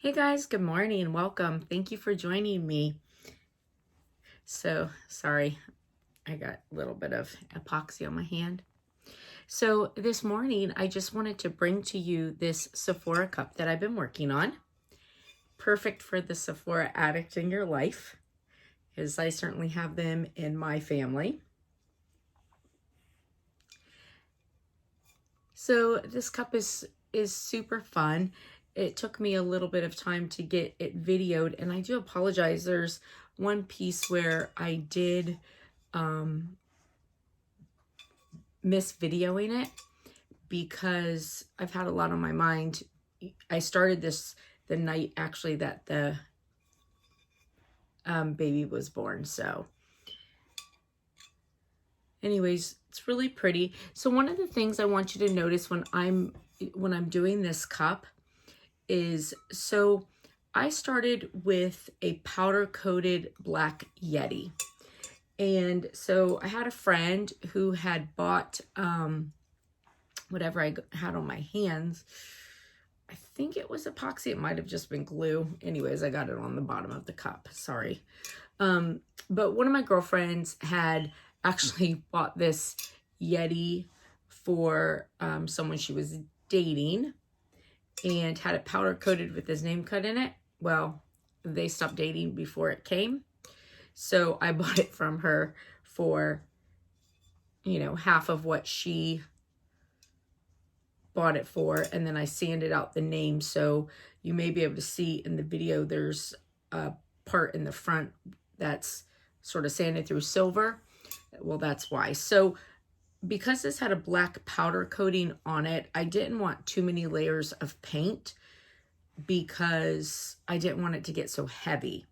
Hey guys, good morning and welcome. Thank you for joining me. So, sorry, I got a little bit of epoxy on my hand. So this morning, I just wanted to bring to you this Sephora cup that I've been working on. Perfect for the Sephora addict in your life, because I certainly have them in my family. So this cup is super fun. It took me a little bit of time to get it videoed, and I do apologize. There's one piece where I did miss videoing it because I've had a lot on my mind. I started this the night actually that the baby was born. So anyways, it's really pretty. So one of the things I want you to notice when I'm doing this cup is, so I started with a powder coated black Yeti. And so I had a friend who had bought whatever I had on my hands. I think it was epoxy. It might have just been glue. Anyways, I got it on the bottom of the cup. Sorry. But one of my girlfriends had actually bought this Yeti for someone she was dating and had it powder coated with his name cut in it. Well, they stopped dating before it came. So I bought it from her for, half of what she bought it for. And then I sanded out the name. So you may be able to see in the video, there's a part in the front that's sort of sanded through silver. Well, that's why. So because this had a black powder coating on it, I didn't want too many layers of paint because I didn't want it to get so heavy.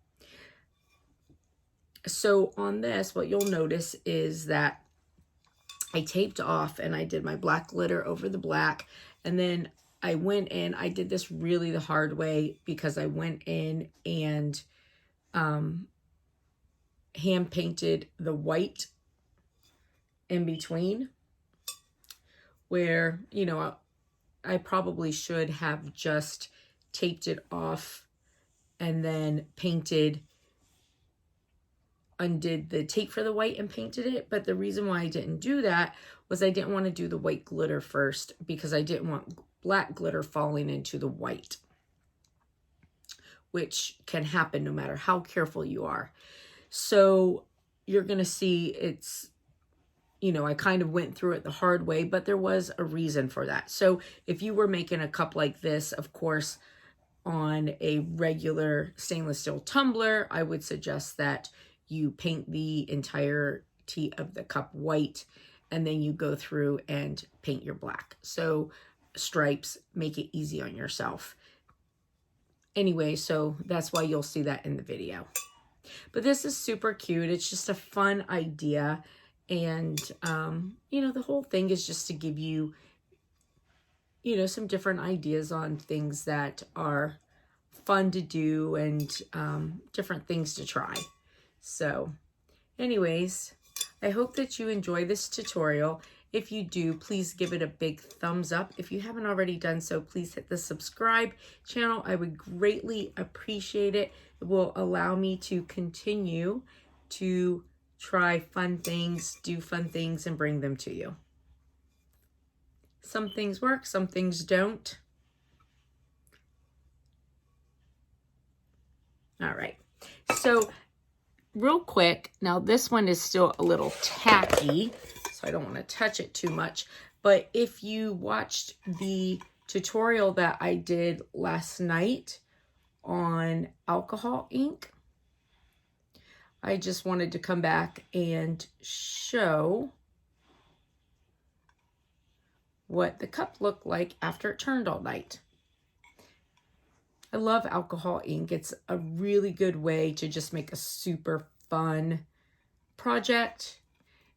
So on this, what you'll notice is that I taped off and I did my black glitter over the black. And then I went in, I did this really the hard way because I went in and hand painted the white in between, where, I probably should have just taped it off and then undid the tape for the white and painted it. But the reason why I didn't do that was I didn't want to do the white glitter first because I didn't want black glitter falling into the white, which can happen no matter how careful you are. So you're going to see it's, I kind of went through it the hard way, but there was a reason for that. So if you were making a cup like this, of course, on a regular stainless steel tumbler, I would suggest that you paint the entirety of the cup white, and then you go through and paint your black. So stripes, make it easy on yourself. Anyway, so that's why you'll see that in the video. But this is super cute. It's just a fun idea. And, the whole thing is just to give you, some different ideas on things that are fun to do and different things to try. So anyways, I hope that you enjoy this tutorial. If you do, please give it a big thumbs up. If you haven't already done so, please hit the subscribe channel. I would greatly appreciate it. It will allow me to continue to try fun things, do fun things, and bring them to you. Some things work, some things don't. All right. So real quick, now this one is still a little tacky, so I don't want to touch it too much. But if you watched the tutorial that I did last night on alcohol ink, I just wanted to come back and show what the cup looked like after it turned all night. I love alcohol ink. It's a really good way to just make a super fun project.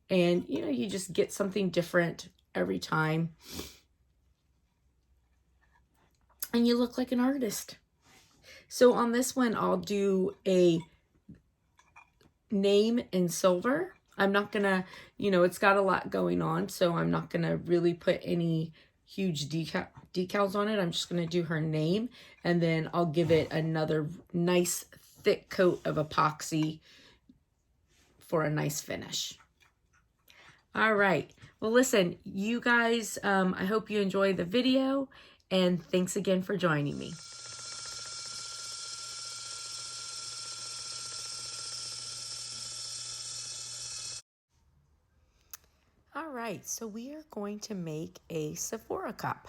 And, you just get something different every time. And you look like an artist. So on this one, I'll do a name in silver. I'm not gonna, it's got a lot going on, so I'm not gonna really put any huge decals on it. I'm just going to do her name, and then I'll give it another nice thick coat of epoxy for a nice finish. All right. Well, listen, you guys, I hope you enjoy the video, and thanks again for joining me. All right, so we are going to make a Sephora cup.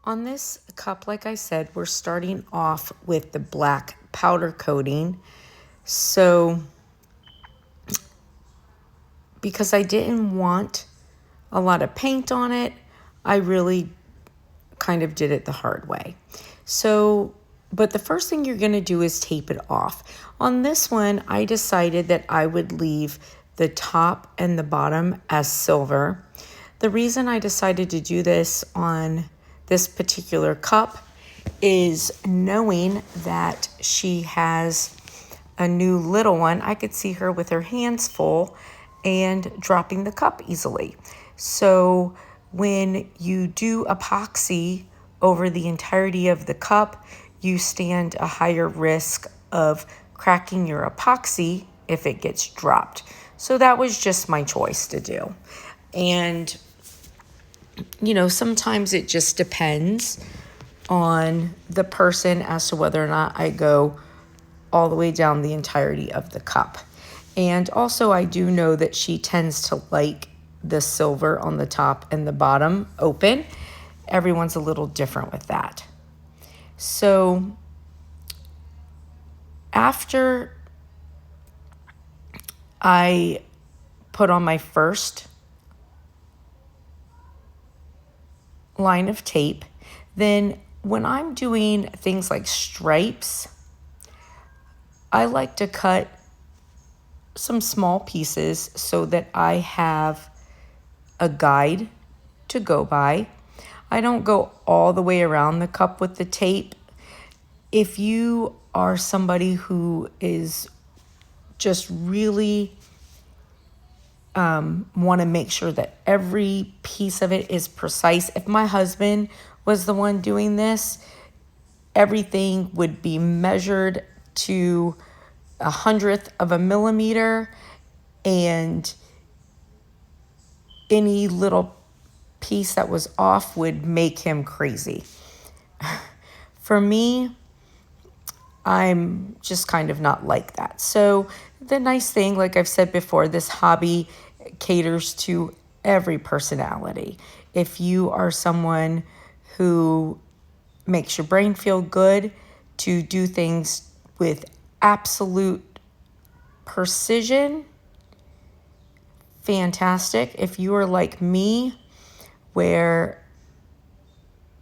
On this cup, like I said, we're starting off with the black powder coating. So, because I didn't want a lot of paint on it, I really kind of did it the hard way. So, but the first thing you're going to do is tape it off. On this one, I decided that I would leave the top and the bottom as silver. The reason I decided to do this on this particular cup is knowing that she has a new little one. I could see her with her hands full and dropping the cup easily. So when you do epoxy over the entirety of the cup, you stand a higher risk of cracking your epoxy if it gets dropped. So that was just my choice to do. And you know, sometimes it just depends on the person as to whether or not I go all the way down the entirety of the cup. And also I do know that she tends to like the silver on the top and the bottom open. Everyone's a little different with that. So after I put on my first line of tape, then when I'm doing things like stripes, I like to cut some small pieces so that I have a guide to go by. I don't go all the way around the cup with the tape. If you are somebody who is just really want to make sure that every piece of it is precise. If my husband was the one doing this, everything would be measured to 1/100th of a millimeter, and any little piece that was off would make him crazy. For me, I'm just kind of not like that. So the nice thing, like I've said before, this hobby caters to every personality. If you are someone who makes your brain feel good to do things with absolute precision, fantastic. If you are like me, where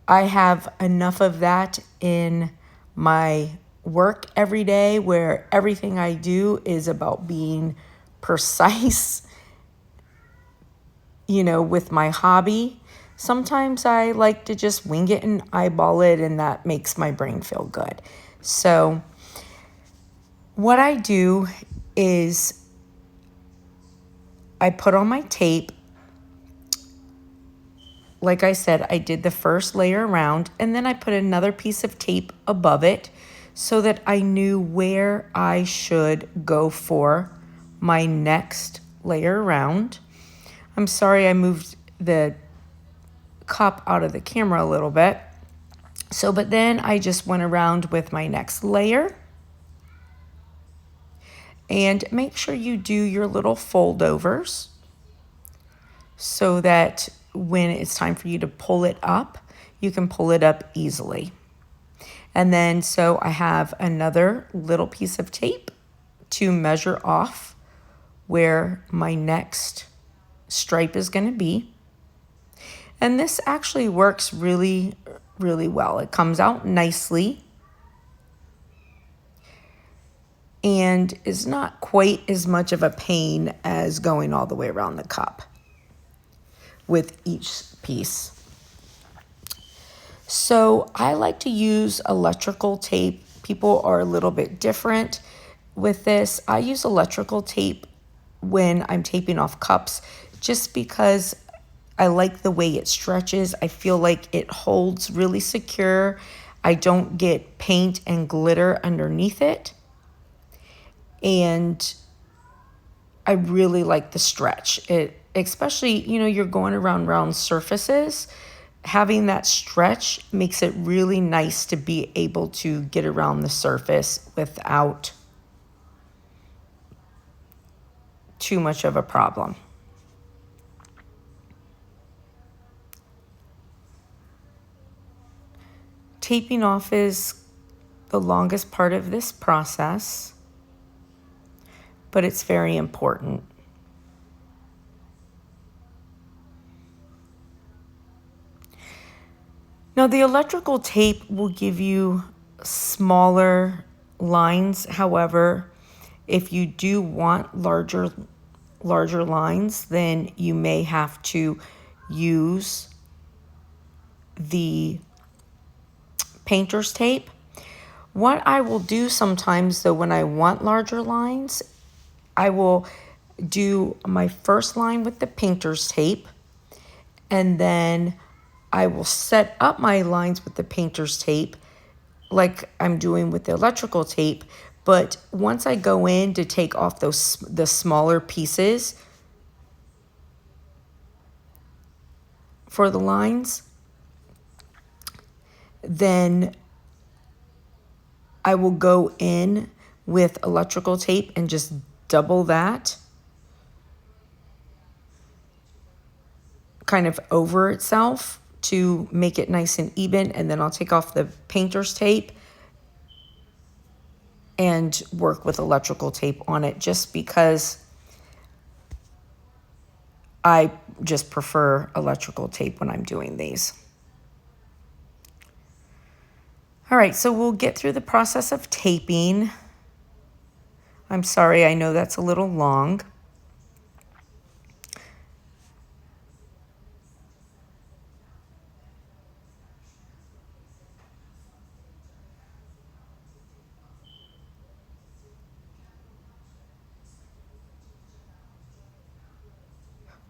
I have enough of that in my work every day, where everything I do is about being precise, you know, with my hobby, sometimes I like to just wing it and eyeball it, and that makes my brain feel good. So what I do is I put on my tape. Like I said, I did the first layer around, and then I put another piece of tape above it so that I knew where I should go for my next layer around. I'm sorry I moved the cup out of the camera a little bit. So, but then I just went around with my next layer. And make sure you do your little fold overs so that when it's time for you to pull it up, you can pull it up easily. And then so I have another little piece of tape to measure off where my next stripe is going to be. And this actually works really, really well. It comes out nicely and is not quite as much of a pain as going all the way around the cup with each piece. So I like to use electrical tape. People are a little bit different with this. I use electrical tape when I'm taping off cups just because I like the way it stretches. I feel like it holds really secure. I don't get paint and glitter underneath it. And I really like the stretch. It, especially, you know, you're going around round surfaces. Having that stretch makes it really nice to be able to get around the surface without too much of a problem. Taping off is the longest part of this process, but it's very important. Now, the electrical tape will give you smaller lines. However, if you do want larger lines, then you may have to use the painter's tape. What I will do sometimes, though, when I want larger lines, I will do my first line with the painter's tape, and then I will set up my lines with the painter's tape like I'm doing with the electrical tape. But once I go in to take off the smaller pieces for the lines, then I will go in with electrical tape and just double that kind of over itself to make it nice and even. And then I'll take off the painter's tape and work with electrical tape on it, just because I just prefer electrical tape when I'm doing these. All right, so we'll get through the process of taping. I'm sorry, I know that's a little long.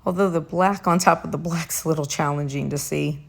Although the black on top of the black's a little challenging to see.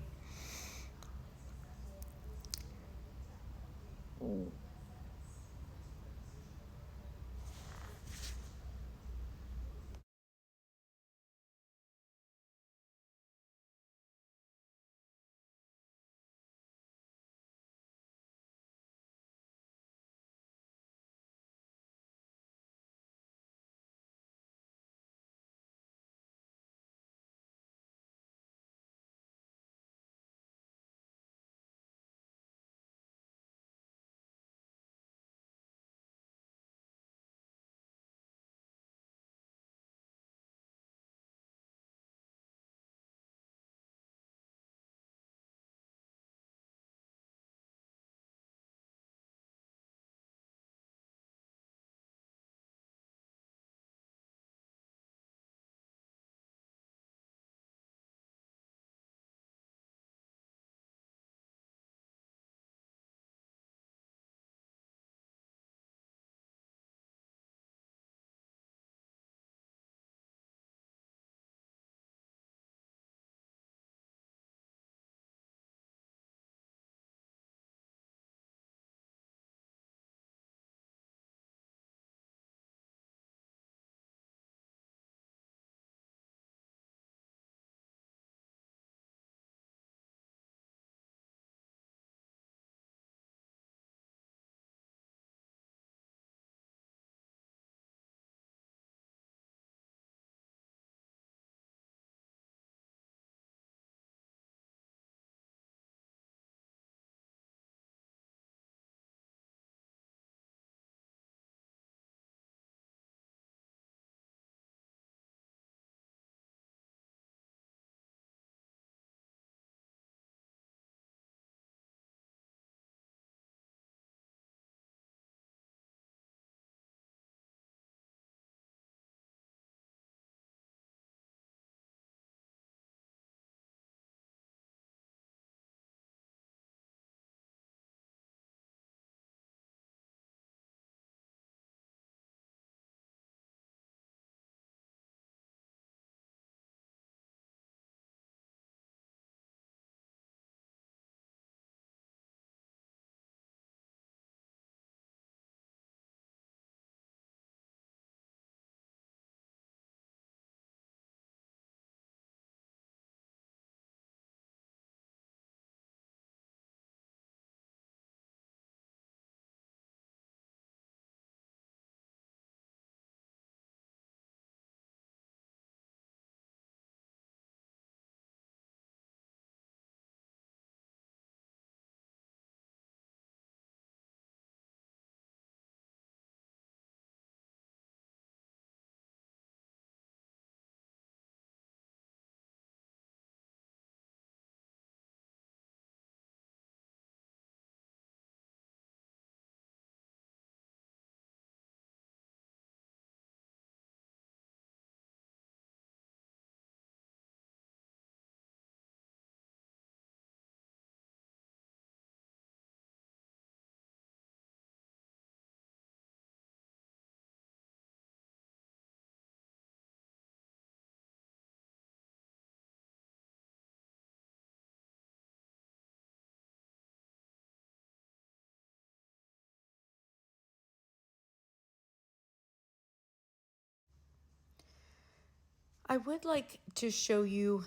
I would like to show you,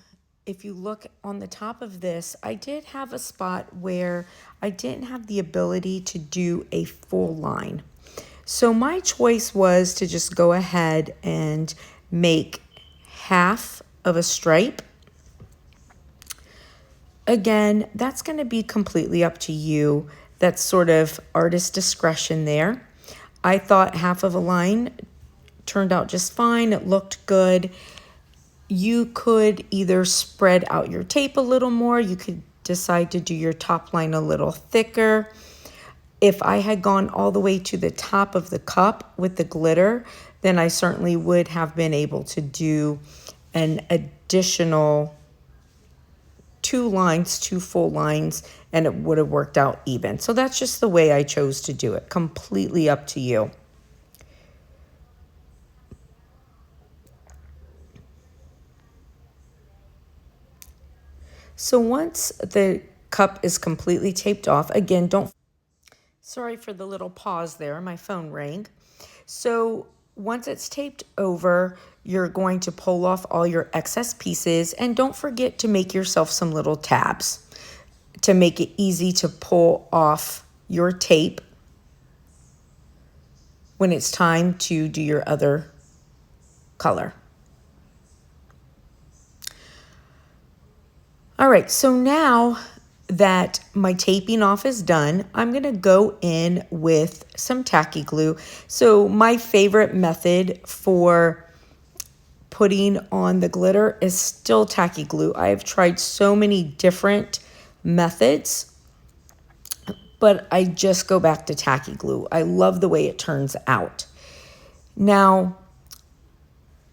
if you look on the top of this, I did have a spot where I didn't have the ability to do a full line. So my choice was to just go ahead and make half of a stripe. Again, that's going to be completely up to you. That's sort of artist discretion there. I thought half of a line turned out just fine. It looked good. You could either spread out your tape a little more. You could decide to do your top line a little thicker. If I had gone all the way to the top of the cup with the glitter, then I certainly would have been able to do an additional 2 lines, 2 full lines, and it would have worked out even. So that's just the way I chose to do it. Completely up to you. So once the cup is completely taped off, again, sorry for the little pause there, my phone rang. So once it's taped over, you're going to pull off all your excess pieces, and don't forget to make yourself some little tabs to make it easy to pull off your tape when it's time to do your other color. All right, so now that my taping off is done, I'm going to go in with some tacky glue. So my favorite method for putting on the glitter is still tacky glue. I have tried so many different methods, but I just go back to tacky glue. I love the way it turns out. Now,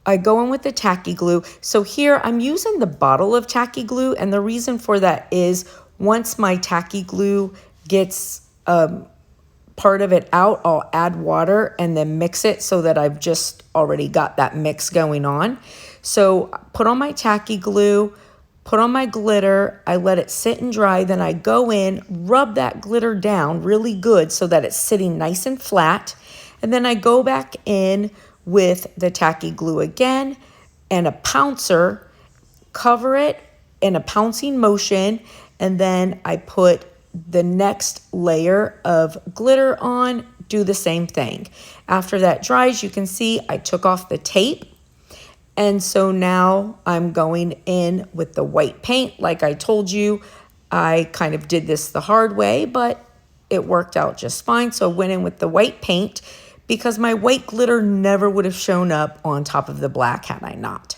I go in with the tacky glue. So here I'm using the bottle of tacky glue, and the reason for that is once my tacky glue gets part of it out, I'll add water and then mix it so that I've just already got that mix going on. So put on my tacky glue, put on my glitter, I let it sit and dry, then I go in, rub that glitter down really good so that it's sitting nice and flat, and then I go back in with the tacky glue again and a pouncer, cover it in a pouncing motion, and then I put the next layer of glitter on, do the same thing. After that dries, you can see I took off the tape, and so now I'm going in with the white paint. Like I told you, I kind of did this the hard way, but it worked out just fine. So I went in with the white paint because my white glitter never would have shown up on top of the black had I not.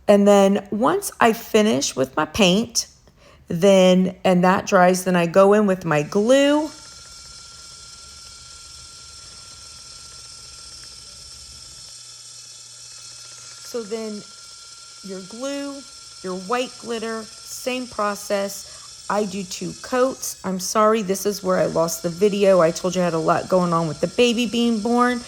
And then once I finish with my paint, and that dries, then I go in with my glue. So then your glue, your white glitter, same process. I do 2 coats. I'm sorry, this is where I lost the video. I told you I had a lot going on with the baby being born,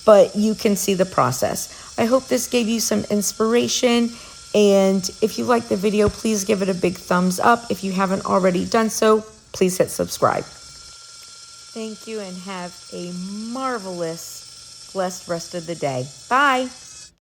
but you can see the process. I hope this gave you some inspiration, and if you like the video, please give it a big thumbs up. If you haven't already done so, please hit subscribe. Thank you, and have a marvelous, blessed rest of the day. Bye.